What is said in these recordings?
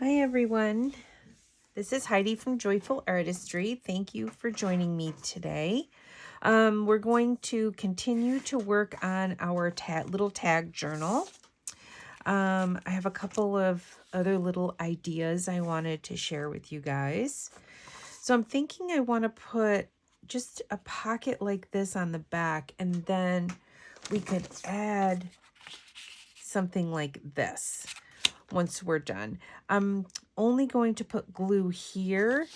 Hi everyone, this is Heidi from Joyful Artistry. Thank you for joining me today. We're going to continue to work on our little tag journal. I have a couple of other little ideas I wanted to share with you guys. So I'm thinking I want to put just a pocket like this on the back, and then we could add something like this once we're done. I'm only going to put glue here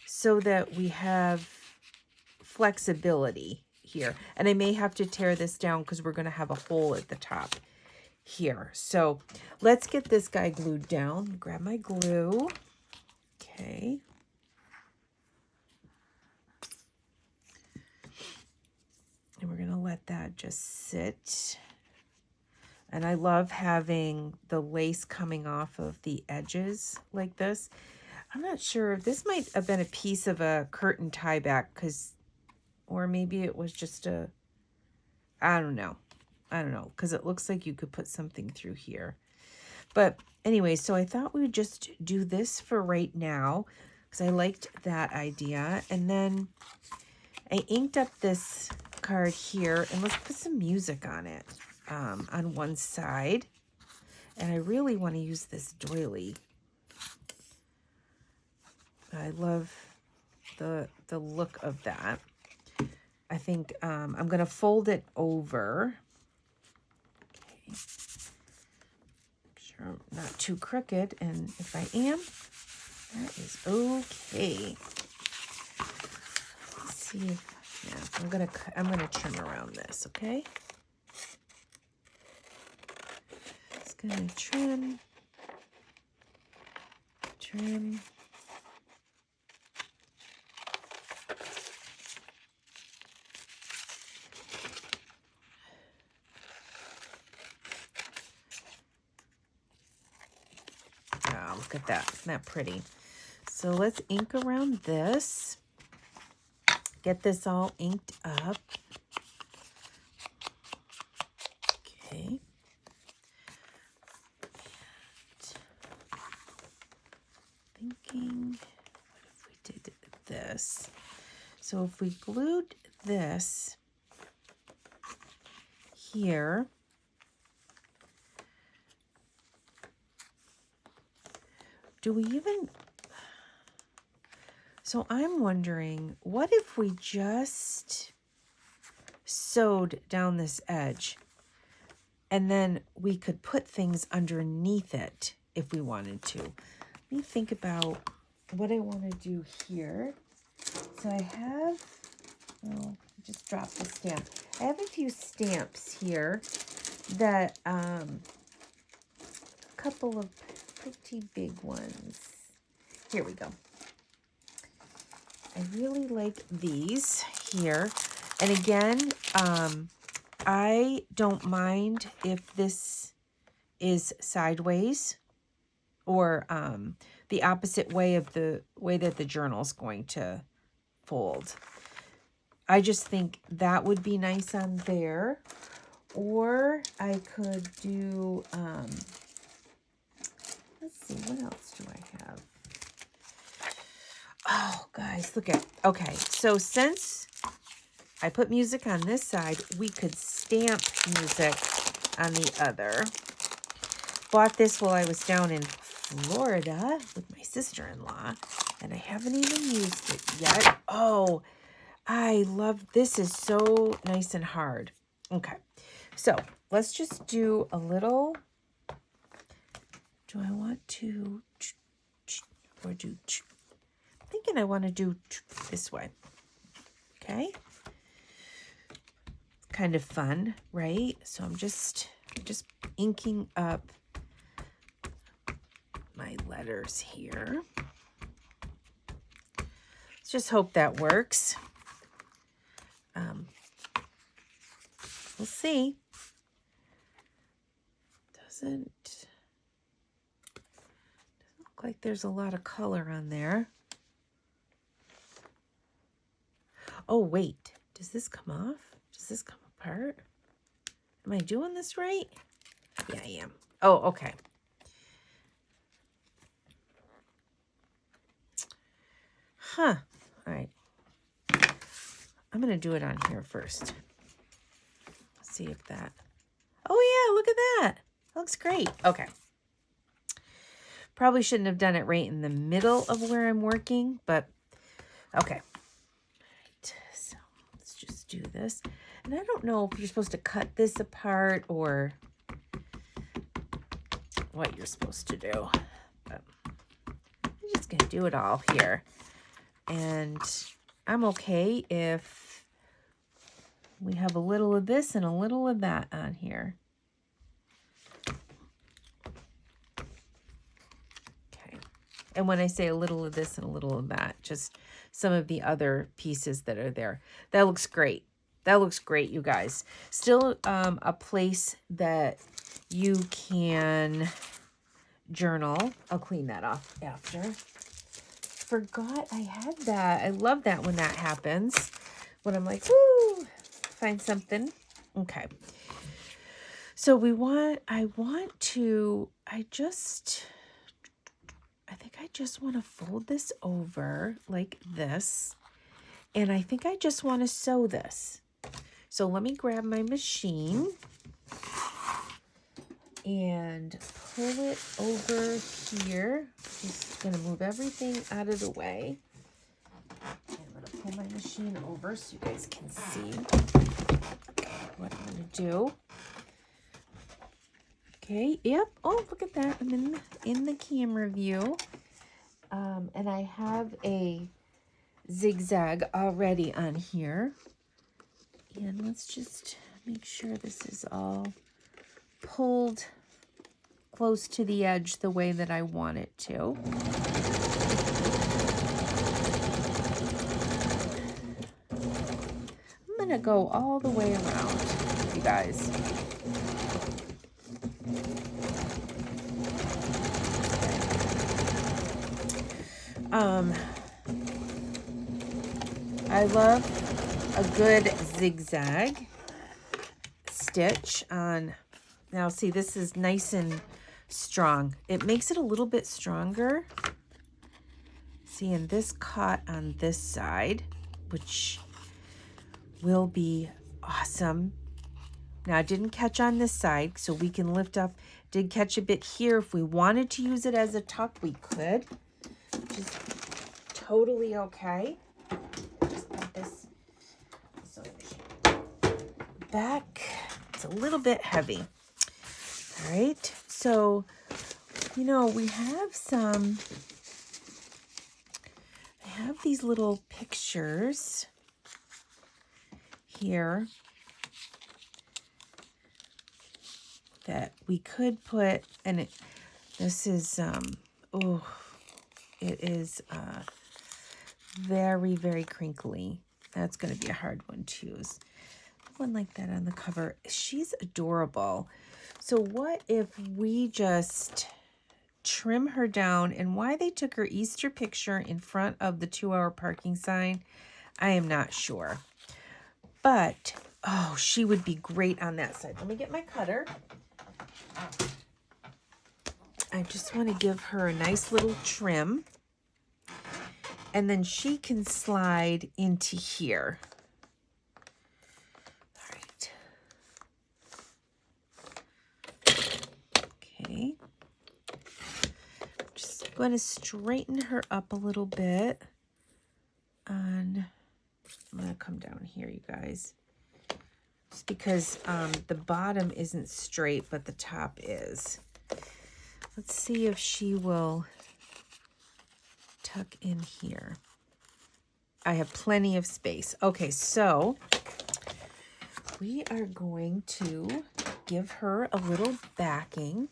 so that we have flexibility here. And I may have to tear this down because we're going to have a hole at the top here. So let's get this guy glued down. Grab my glue. Okay. And we're going to let that just sit. And I love having the lace coming off of the edges like this. I'm not sure. This might have been a piece of a curtain tie back or maybe it was just I don't know. Because it looks like you could put something through here. But anyway, so I thought we would just do this for right now because I liked that idea. And then I inked up this card here, and let's put some music on it on one side. And I really want to use this doily. I love the look of that. I think I'm going to fold it over. Okay. Make sure I'm not too crooked, and if I am, that is okay. Let's see if, yeah, I'm gonna trim around this, okay? Just gonna trim. Oh, look at that. Isn't that pretty? So let's ink around this. Get this all inked up. Okay. Thinking, what if we did this? So if we glued this here, do we even... So I'm wondering, what if we just sewed down this edge and then we could put things underneath it if we wanted to? Let me think about what I want to do here. So I have, oh, I just dropped the stamp. I have a few stamps here that, a couple of pretty big ones. Here we go. I really like these here. And again, I don't mind if this is sideways or the opposite way of the way that the journal's going to fold. I just think that would be nice on there. Or I could do, let's see, what else do I have? Oh, guys, look at, okay, so since I put music on this side, we could stamp music on the other. Bought this while I was down in Florida with my sister-in-law, and I haven't even used it yet. Oh, I love, this is so nice and hard. Okay, so let's just do a little, do I want to, or do, I'm thinking I want to do this way, okay? Kind of fun, right? So I'm just inking up my letters here. Let's just hope that works. We'll see. Doesn't look like there's a lot of color on there. Oh, wait. Does this come off? Does this come apart? Am I doing this right? Yeah, I am. Oh, okay. All right. I'm going to do it on here first. Let's see if that... Oh, yeah, look at that. That looks great. Okay. Probably shouldn't have done it right in the middle of where I'm working, but okay. Right, so let's just do this. And I don't know if you're supposed to cut this apart or what you're supposed to do, but I'm just going to do it all here. And I'm okay if we have a little of this and a little of that on here. Okay. And when I say a little of this and a little of that, just some of the other pieces that are there. That looks great. That looks great, you guys. Still a place that you can journal. I'll clean that off after. Forgot I had that. I love that when that happens. When I'm like, woo, find something. Okay. So I think I just want to fold this over like this. And I think I just want to sew this. So let me grab my machine and pull it over here. Just going to move everything out of the way. I'm going to pull my machine over so you guys can see what I'm going to do. Okay, yep. Oh, look at that. I'm in the camera view. And I have a zigzag already on here. And let's just make sure this is all pulled close to the edge the way that I want it to. I'm going to go all the way around, you guys. I love a good zigzag stitch on. Now see, this is nice and strong. It makes it a little bit stronger. See, and this caught on this side, which will be awesome. Now it didn't catch on this side, so we can lift up. Did catch a bit here. If we wanted to use it as a tuck, we could. Which is totally okay. Just put this sewing machine back. It's a little bit heavy. All right. So, you know, we have I have these little pictures here that we could put, and this is, it is very, very crinkly. That's going to be a hard one to use. One like that on the cover. She's adorable. So what if we just trim her down? And why they took her Easter picture in front of the 2-hour parking sign, I am not sure. But, oh, she would be great on that side. Let me get my cutter. I just want to give her a nice little trim. And then she can slide into here. All right. Okay. Just going to straighten her up a little bit. I'm going to come down here, you guys. Just because the bottom isn't straight, but the top is. Let's see if she will tuck in here. I have plenty of space. Okay, so we are going to give her a little backing.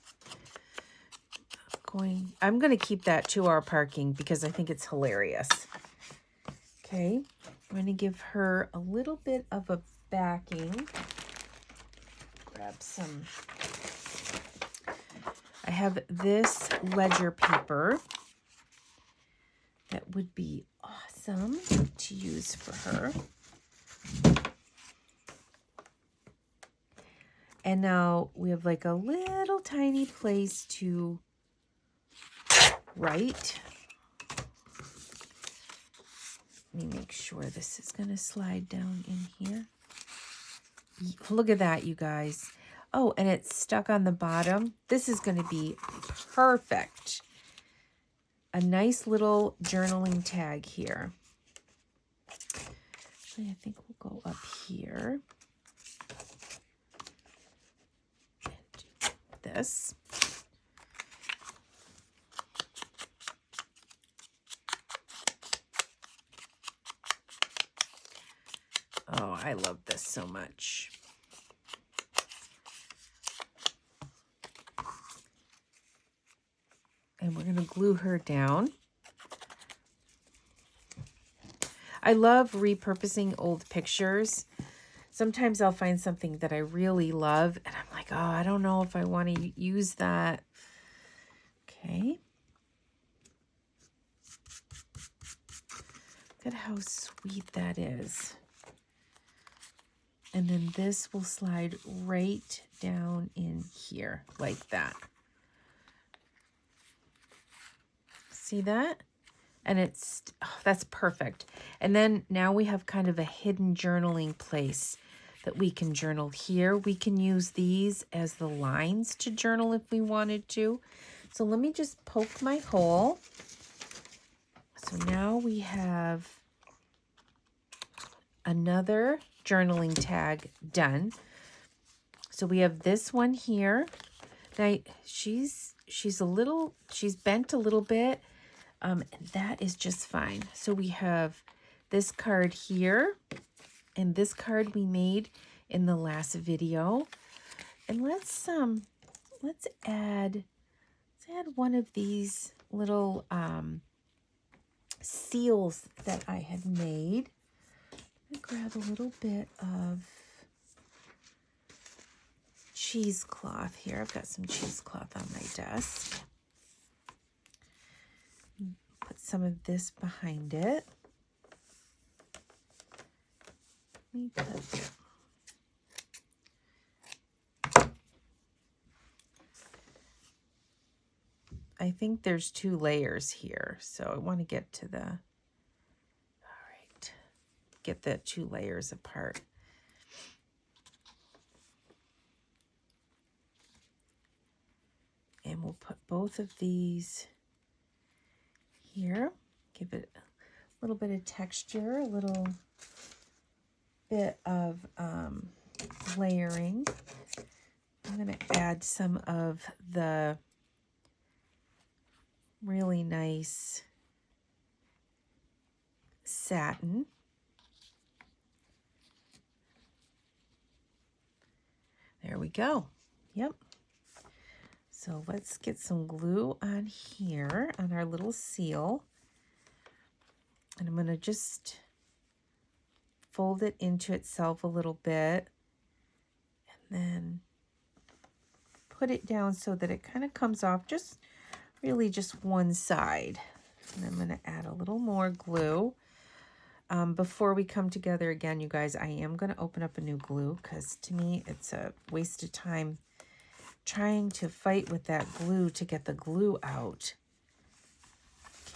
I'm going to keep that 2-hour parking because I think it's hilarious. Okay, I'm going to give her a little bit of a backing. Grab some. I have this ledger paper that would be awesome to use for her. And now we have like a little tiny place to write. me make sure this is going to slide down in here. Look at that, you guys. Oh, and it's stuck on the bottom. This is going to be perfect. A nice little journaling tag here. Actually, I think we'll go up here. And do this. Oh, I love this so much. And we're going to glue her down. I love repurposing old pictures. Sometimes I'll find something that I really love, and I'm like, oh, I don't know if I want to use that. Okay. Look at how sweet that is. And then this will slide right down in here like that. See that? And it's, oh, that's perfect. And then now we have kind of a hidden journaling place that we can journal here. We can use these as the lines to journal if we wanted to. So let me just poke my hole. So now we have another journaling tag done. So we have this one here. Now she's bent a little bit. And that is just fine. So we have this card here, and this card we made in the last video. And let's add one of these little seals that I had made. I'm gonna grab a little bit of cheesecloth here. I've got some cheesecloth on my desk. Put some of this behind it. Let me put I think there's 2 layers here, so I want to get to the, all right, get the 2 layers apart. And we'll put both of these here, give it a little bit of texture, a little bit of layering. I'm going to add some of the really nice satin. There we go. Yep. So let's get some glue on here on our little seal. And I'm going to just fold it into itself a little bit and then put it down so that it kind of comes off just really just one side. And I'm going to add a little more glue. Before we come together again, you guys, I am going to open up a new glue because to me it's a waste of time trying to fight with that glue to get the glue out.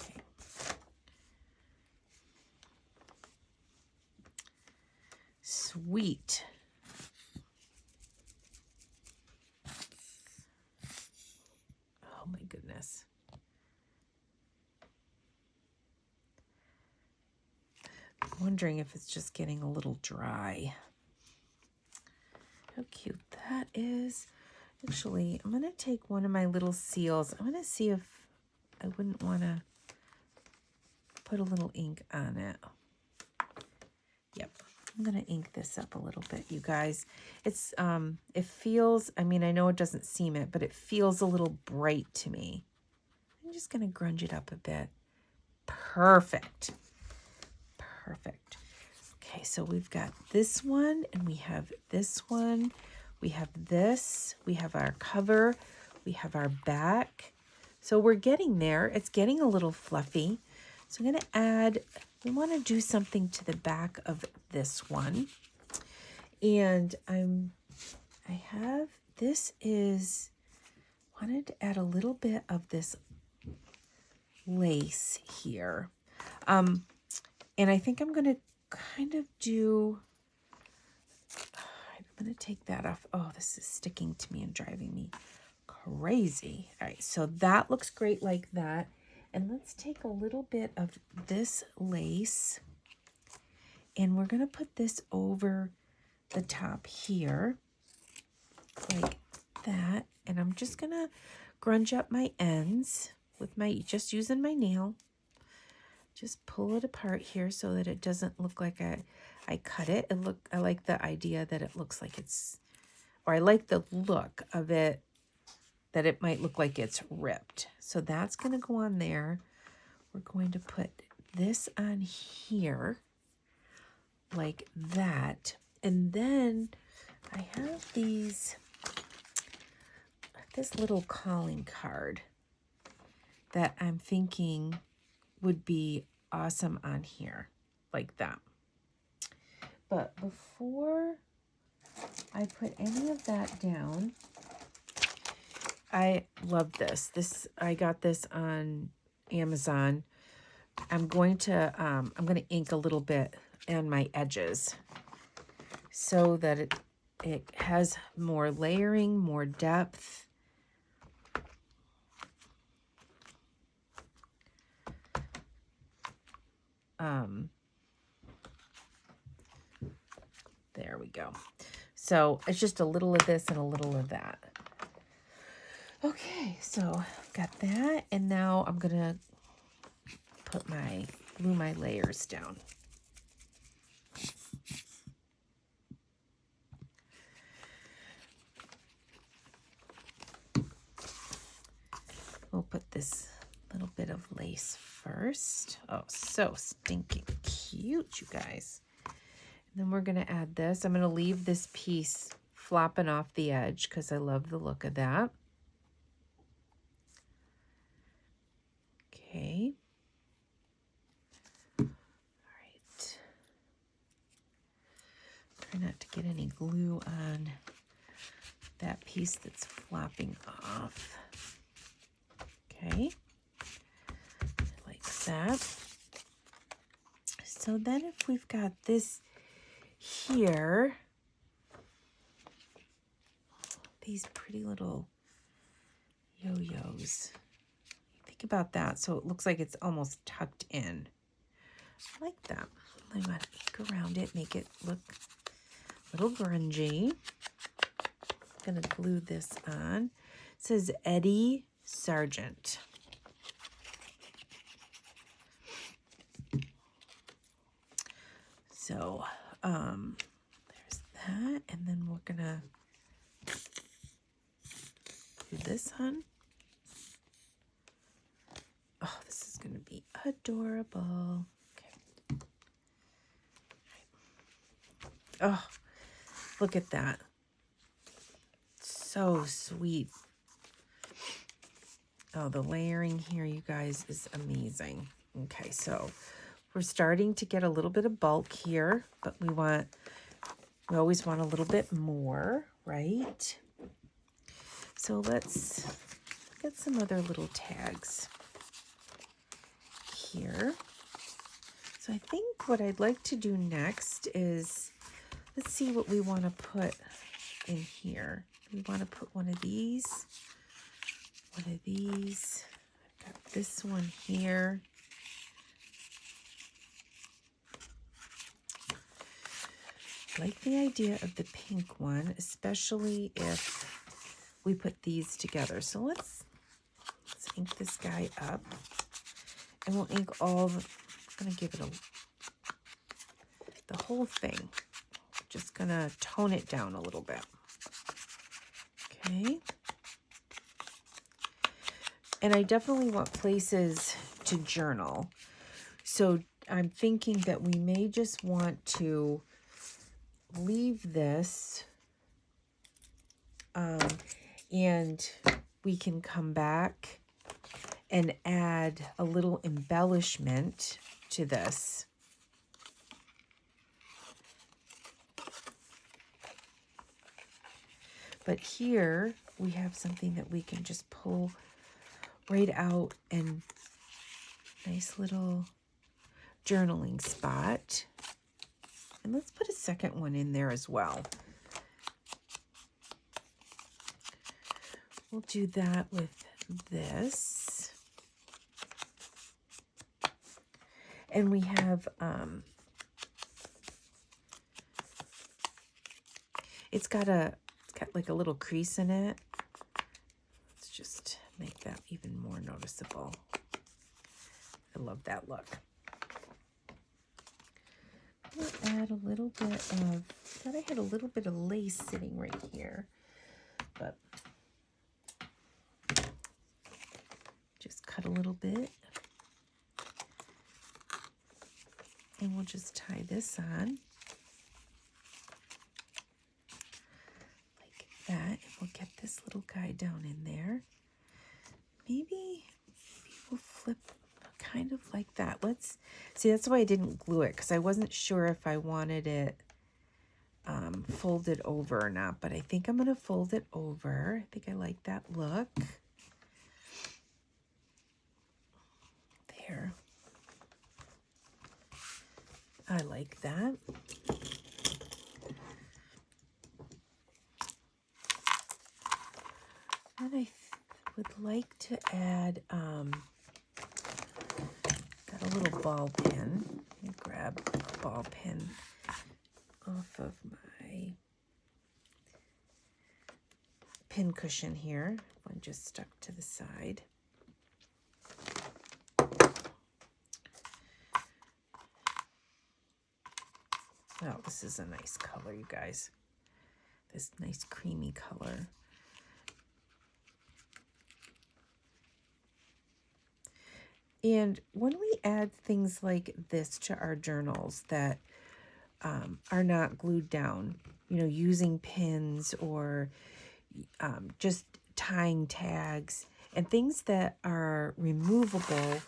Okay. Sweet. Oh my goodness. I'm wondering if it's just getting a little dry. How cute that is. Actually, I'm going to take one of my little seals. I'm going to see if I wouldn't want to put a little ink on it. Yep. I'm going to ink this up a little bit, you guys. It's, it feels, I mean, I know it doesn't seem it, but it feels a little bright to me. I'm just going to grunge it up a bit. Perfect. Perfect. Okay, so we've got this one, and we have this one. We have this, we have our cover, we have our back. So we're getting there. It's getting a little fluffy. So I'm going to add, we want to do something to the back of this one. And wanted to add a little bit of this lace here. And I think I'm going to kind of do, I'm going to take that off. Oh, this is sticking to me and driving me crazy. All right, so that looks great like that. And let's take a little bit of this lace and we're going to put this over the top here like that. And I'm just going to grunge up my ends with my, just using my nail. Just pull it apart here so that it doesn't look like I cut it. I like the idea that it looks like it's, or I like the look of it, that it might look like it's ripped. So that's going to go on there. We're going to put this on here like that. And then I have this little calling card that I'm thinking would be awesome on here like that. But before I put any of that down, I love this. I got this on Amazon. I'm going to ink a little bit on my edges so that it has more layering, more depth. There we go. So it's just a little of this and a little of that. Okay, so got that, and now I'm gonna glue my layers down. We'll put this little bit of lace first. Oh, so stinking cute, you guys. And then we're gonna add this. I'm gonna leave this piece flopping off the edge because I love the look of that. Okay. All right. Try not to get any glue on that piece that's flopping off. Okay. Like that. So then if we've got this here, these pretty little yo-yos. Think about that. So it looks like it's almost tucked in. I like that. I want to ink around it, make it look a little grungy. I'm going to glue this on. It says Eddie Sargent. So there's that. And then we're going to do this on. Oh, this is going to be adorable. Okay. Oh, look at that. So sweet. Oh, the layering here, you guys, is amazing. Okay, so we're starting to get a little bit of bulk here, but we always want a little bit more, right? So let's get some other little tags here. So I think what I'd like to do next is, let's see what we want to put in here. We want to put one of these. I've got this one here. I like the idea of the pink one, especially if we put these together. So let's ink this guy up. And we'll ink I'm going to give it the whole thing. Just going to tone it down a little bit. Okay. And I definitely want places to journal. So I'm thinking that we may just want to leave this and we can come back and add a little embellishment to this. But here we have something that we can just pull right out, and nice little journaling spot. And let's put a second one in there as well. We'll do that with this. And we have, it's got like a little crease in it. Let's just make that even more noticeable. I love that look. I'm gonna add a little bit of, I thought I had a little bit of lace sitting right here, but just cut a little bit. And we'll just tie this on like that. And we'll get this little guy down in there. Maybe we'll flip kind of like that. Let's see, that's why I didn't glue it, because I wasn't sure if I wanted it folded over or not, but I think I'm going to fold it over. I think I like that look. There. I like that. And I would like to add, got a little ball pin. Let me grab a ball pin off of my pin cushion here. One just stuck to the side. Oh, this is a nice color, you guys. This nice creamy color. And when we add things like this to our journals that are not glued down, you know, using pins or just tying tags and things that are removable,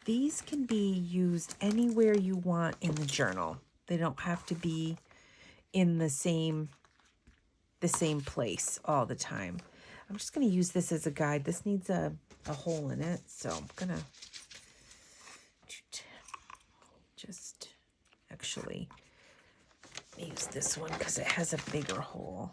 these can be used anywhere you want in the journal. They don't have to be in the same place all the time. I'm just going to use this as a guide. This needs a hole in it, so I'm going to just actually use this one because it has a bigger hole.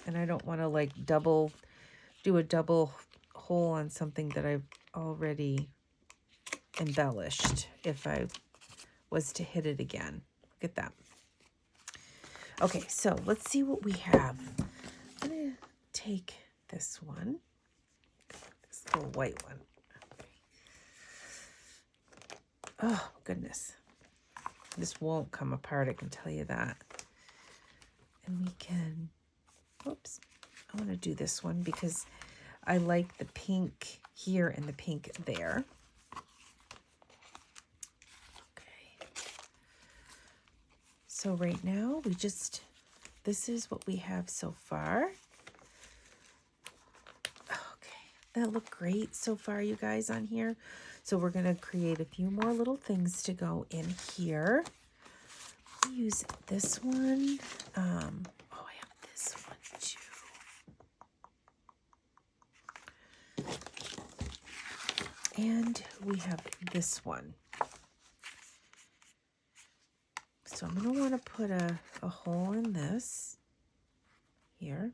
And I don't want to like do a double hole on something that I've already embellished if I was to hit it again. Look at that. Okay, so let's see what we have. I'm going to take this one, this little white one. Oh, goodness. This won't come apart, I can tell you that. And we can, oops, I want to do this one because I like the pink here and the pink there. Okay. So right now, this is what we have so far. Okay, that looked great so far, you guys, on here. So we're going to create a few more little things to go in here. Use this one. Oh, I have this one too. And we have this one. So I'm going to want to put a hole in this here.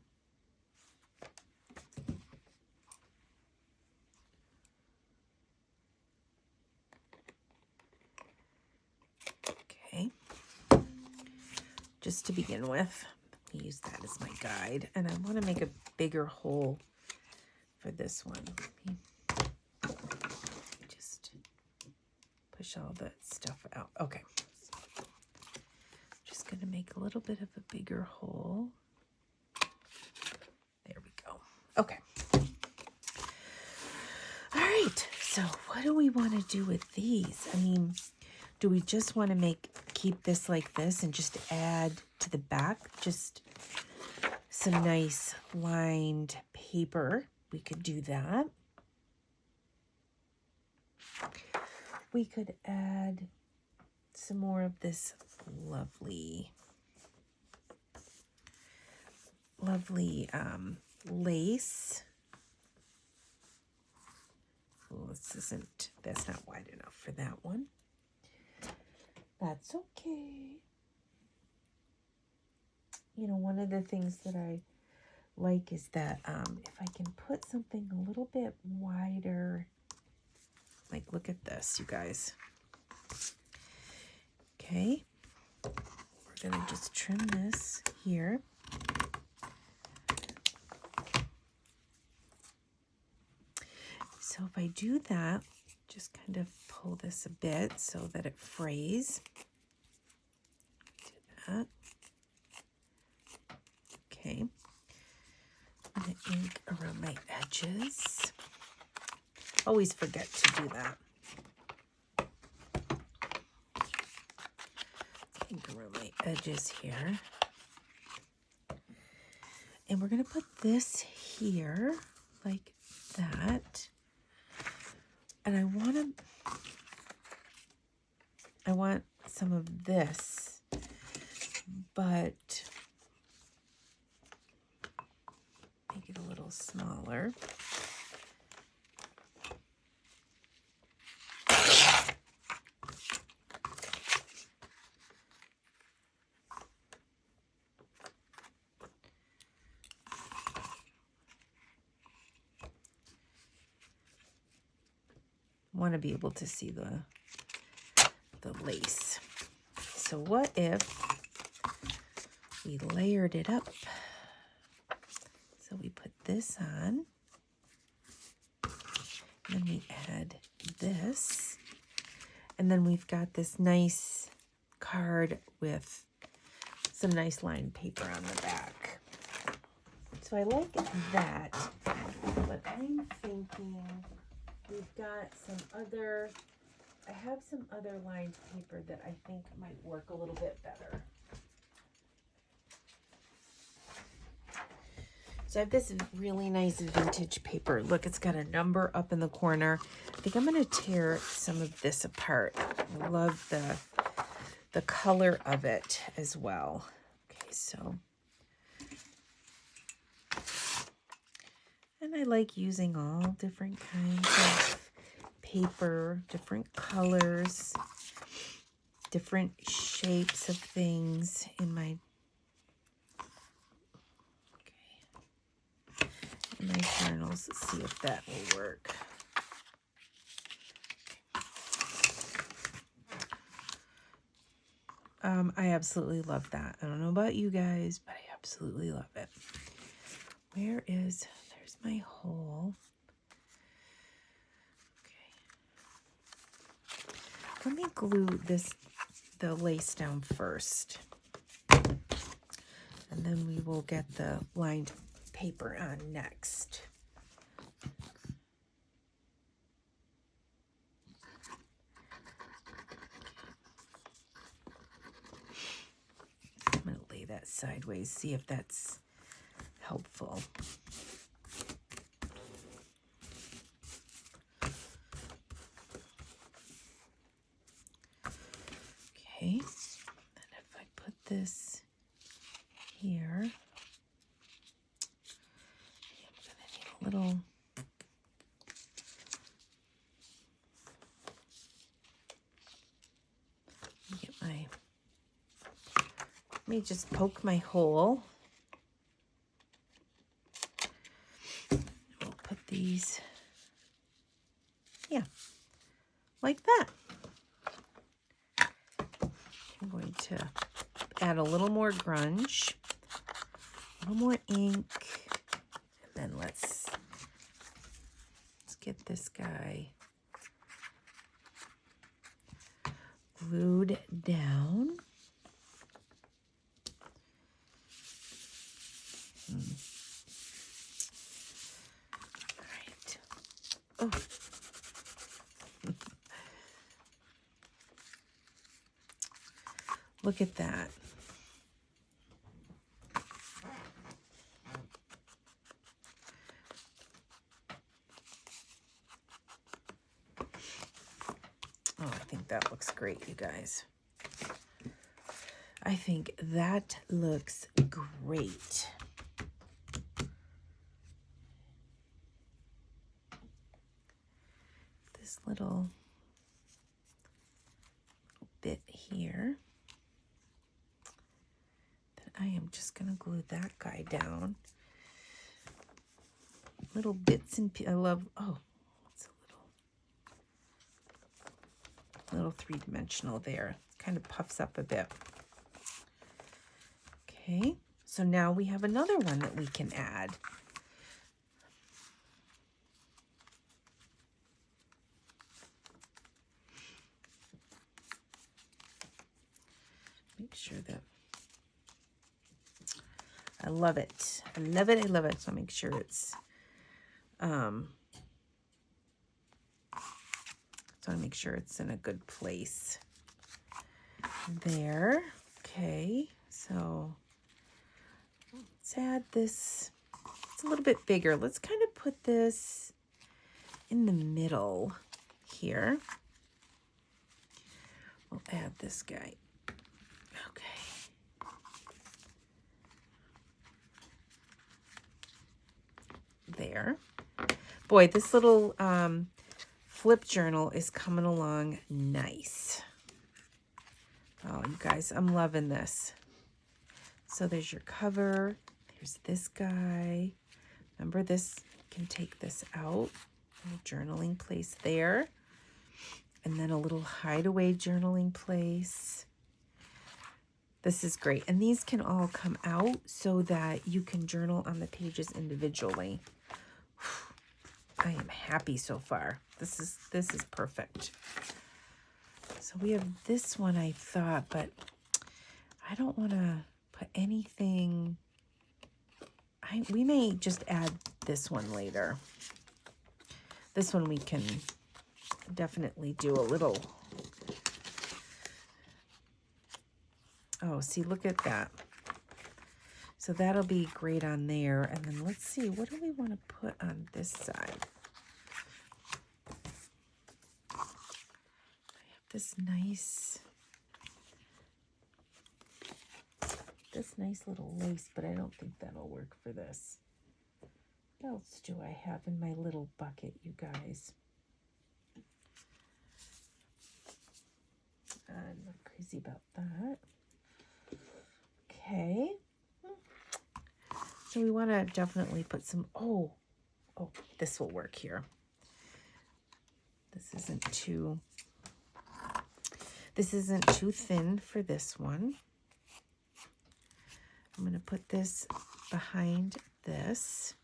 Okay. Just to begin with, let me use that as my guide. And I want to make a bigger hole for this one. Just push all that stuff out. Okay. Just going to make a little bit of a bigger hole. There we go. Okay. All right. So what do we want to do with these? I mean, do we just want to keep this like this and just add to the back just some nice lined paper? We could do that. We could add some more of this lovely lace. Ooh, that's not wide enough for that one. That's okay. You know, one of the things that I like is that if I can put something a little bit wider, like look at this, you guys. Okay, we're gonna just trim this here. So if I do that, just kind of pull this a bit so that it frays. Do that. Okay. I'm going to ink around my edges. Always forget to do that. Ink around my edges here. And we're going to put this here like that. And I want some of this, but make it a little smaller. Want to be able to see the lace. So what if we layered it up? So we put this on, then we add this, and then we've got this nice card with some nice lined paper on the back. So I like that, but I'm thinking we've got some other, I have some other lined paper that I think might work a little bit better. So I have this really nice vintage paper. Look, it's got a number up in the corner. I think I'm going to tear some of this apart. I love the color of it as well. Okay, so. And I like using all different kinds of paper, different colors, different shapes of things in my journals. Let's see if that will work. I absolutely love that. I don't know about you guys, but I absolutely love it. There's my hole. Okay. Let me glue the lace down first. And then we will get the lined paper on next. I'm going to lay that sideways, see if that's helpful. Okay, and if I put this here, I'm going to need a little, let me just poke my hole. We'll put these, yeah, like that. I'm going to add a little more grunge, a little more ink, and then let's get this guy glued down. All right. Oh. Look at that. Oh, I think that looks great, you guys. I think that looks great. this little bit here that I am just going to glue that guy down. Little bits and I love, oh, it's a little three-dimensional there. It kind of puffs up a bit. Okay, so now we have another one that we can add. Make sure that I love it. I love it. I love it. So make sure it's so I make sure it's in a good place. There. Okay. So let's add this. It's a little bit bigger. Let's kind of put this in the middle here. We'll add this guy. Okay. There. Boy, this little flip journal is coming along nice. Oh, you guys, I'm loving this. So there's your cover. There's this guy. Remember this, you can take this out. A little journaling place there. And then a little hideaway journaling place. This is great. And these can all come out so that you can journal on the pages individually. I am happy so far. This is perfect. So we have this one, I thought, but I don't want to put anything. We may just add this one later. This one we can definitely do a little. Oh, see, look at that. So that'll be great on there. And then let's see, what do we want to put on this side? I have this nice little lace, but I don't think that'll work for this. What else do I have in my little bucket, you guys? I'm not crazy about that. Okay. So we want to definitely put some, oh, this will work here. This isn't too thin for this one. I'm going to put this behind this,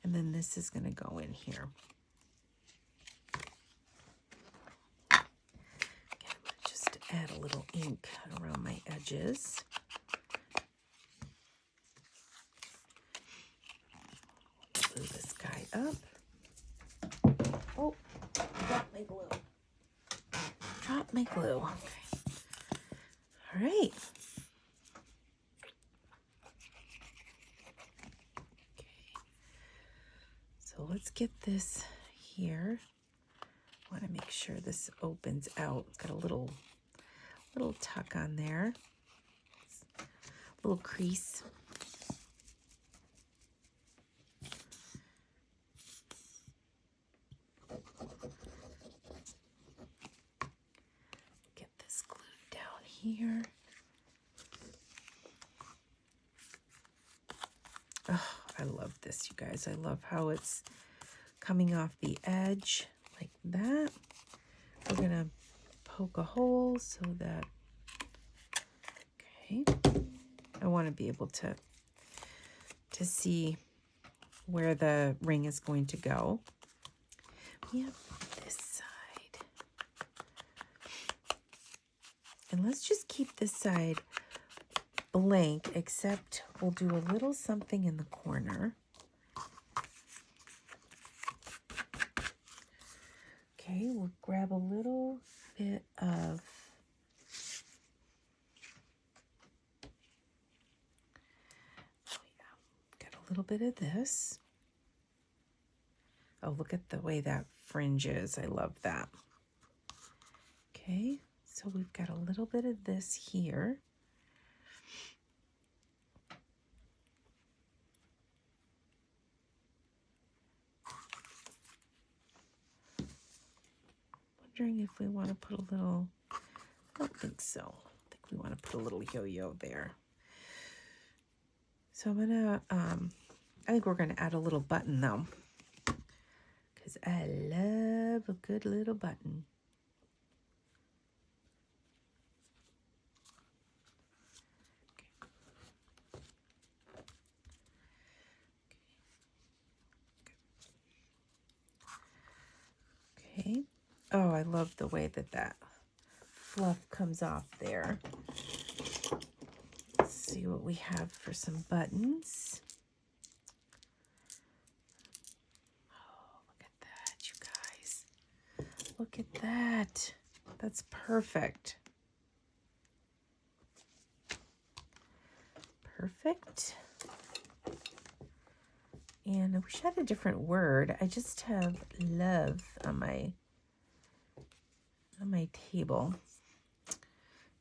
and then this is going to go in here. Again, just add a little ink around my edges. Glue this guy up. Oh, drop my glue. Drop my glue. Okay. All right. So let's get this here. I want to make sure this opens out. It's got a little tuck on there. Little crease. Get this glued down here. Oh, I love this, you guys. I love how it's coming off the edge like that. We're going to poke a hole so that, okay, I want to be able to see where the ring is going to go. We have this side. And let's just keep this side blank, except we'll do a little something in the corner. Okay, we'll grab a little bit of got a little bit of this. Oh, look at the way that fringe is. I love that. Okay, so we've got a little bit of this here. wondering if we want to put a little, I don't think so. I think we want to put a little yo-yo there. So I'm gonna, I think we're gonna add a little button though, because I love a good little button. Okay. Oh, I love the way that that fluff comes off there. Let's see what we have for some buttons. Oh, look at that, you guys. Look at that. That's perfect. Perfect. And I wish I had a different word. I just have love on my table.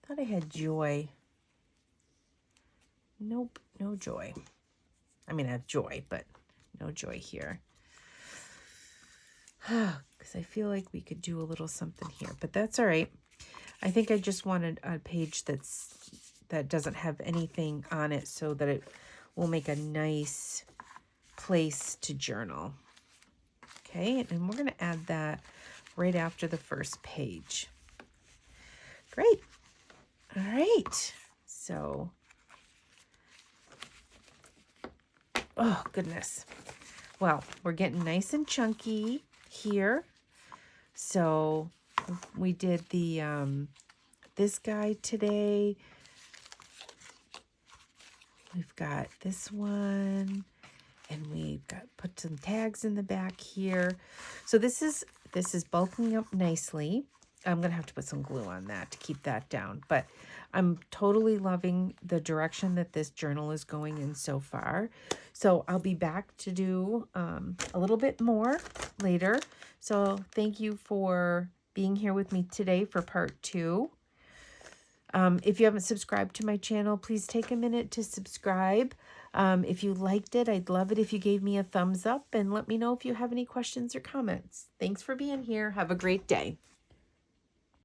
Thought I had joy. Nope, no joy. I mean, I have joy, but no joy here. Because I feel like we could do a little something here, but that's all right. I think I just wanted a page that doesn't have anything on it so that it will make a nice place to journal. Okay, and we're going to add that right after the first page. Great. All right. So, oh, goodness. Well, we're getting nice and chunky here. So we did the this guy today. We've got this one, and we've got put some tags in the back here. So this is bulking up nicely. I'm gonna have to put some glue on that to keep that down, but I'm totally loving the direction that this journal is going in so far. So I'll be back to do a little bit more later. So thank you for being here with me today for part 2. If you haven't subscribed to my channel, please take a minute to subscribe. If you liked it, I'd love it if you gave me a thumbs up and let me know if you have any questions or comments. Thanks for being here. Have a great day.